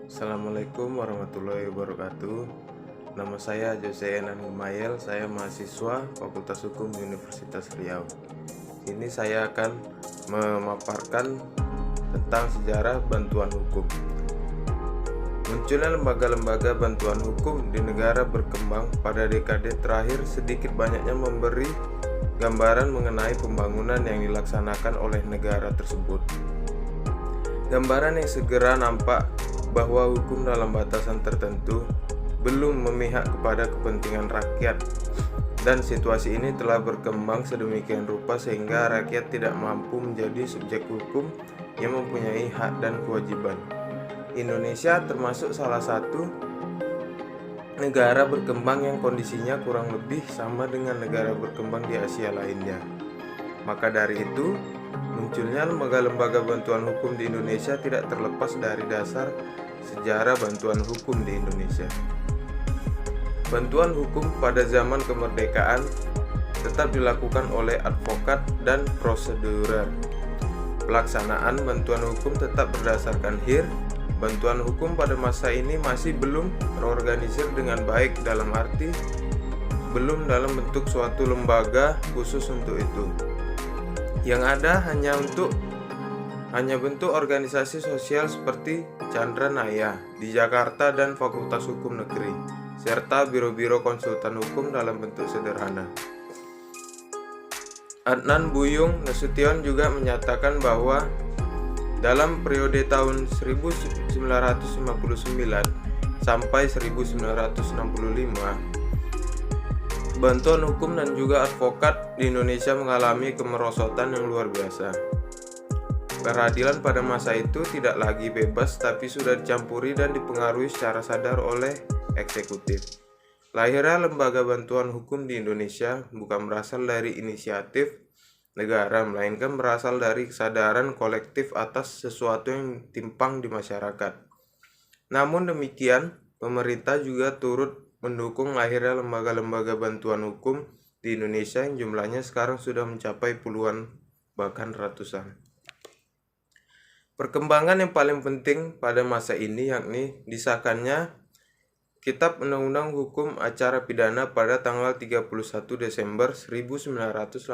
Assalamualaikum warahmatullahi wabarakatuh. Nama saya Jose Enan Gumayel, saya mahasiswa Fakultas Hukum Universitas Riau. Ini saya akan memaparkan tentang sejarah bantuan hukum. Munculnya lembaga-lembaga bantuan hukum di negara berkembang pada dekade terakhir sedikit banyaknya memberi gambaran mengenai pembangunan yang dilaksanakan oleh negara tersebut. Gambaran yang segera nampak bahwa hukum dalam batasan tertentu belum memihak kepada kepentingan rakyat, dan situasi ini telah berkembang sedemikian rupa sehingga rakyat tidak mampu menjadi subjek hukum yang mempunyai hak dan kewajiban. Indonesia termasuk salah satu negara berkembang yang kondisinya kurang lebih sama dengan negara berkembang di Asia lainnya. Maka dari itu, munculnya lembaga-lembaga bantuan hukum di Indonesia tidak terlepas dari dasar sejarah bantuan hukum di Indonesia. Bantuan hukum pada zaman kemerdekaan tetap dilakukan oleh advokat dan prosedurer. Pelaksanaan bantuan hukum tetap berdasarkan HIR. Bantuan hukum pada masa ini masih belum terorganisir dengan baik, dalam arti belum dalam bentuk suatu lembaga khusus untuk itu. Yang ada hanya bentuk organisasi sosial seperti Chandra Naya di Jakarta dan Fakultas Hukum Negeri, serta biro-biro konsultan hukum dalam bentuk sederhana. Adnan Buyung Nasution juga menyatakan bahwa dalam periode tahun 1959 sampai 1965, bantuan hukum dan juga advokat di Indonesia mengalami kemerosotan yang luar biasa. Peradilan pada masa itu tidak lagi bebas, tapi sudah dicampuri dan dipengaruhi secara sadar oleh eksekutif. Lahirnya lembaga bantuan hukum di Indonesia bukan berasal dari inisiatif negara, melainkan berasal dari kesadaran kolektif atas sesuatu yang timpang di masyarakat. Namun demikian, pemerintah juga turut mendukung lahirnya lembaga-lembaga bantuan hukum di Indonesia yang jumlahnya sekarang sudah mencapai puluhan bahkan ratusan. Perkembangan yang paling penting pada masa ini yakni disahkannya Kitab Undang-Undang Hukum Acara Pidana pada tanggal 31 Desember 1981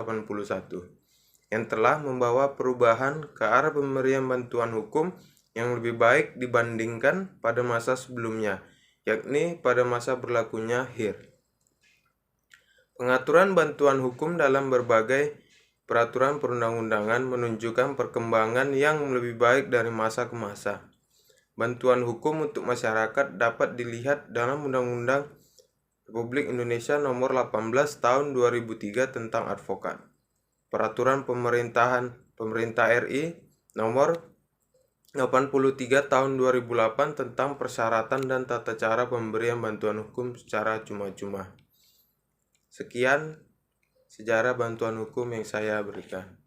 yang telah membawa perubahan ke arah pemberian bantuan hukum yang lebih baik dibandingkan pada masa sebelumnya, yakni pada masa berlakunya HIR. Pengaturan bantuan hukum dalam berbagai peraturan perundang-undangan menunjukkan perkembangan yang lebih baik dari masa ke masa. Bantuan hukum untuk masyarakat dapat dilihat dalam Undang-Undang Republik Indonesia Nomor 18 Tahun 2003 tentang advokat, Peraturan Pemerintah RI Nomor 83 Tahun 2008 tentang persyaratan dan tata cara pemberian bantuan hukum secara cuma-cuma. Sekian sejarah bantuan hukum yang saya berikan.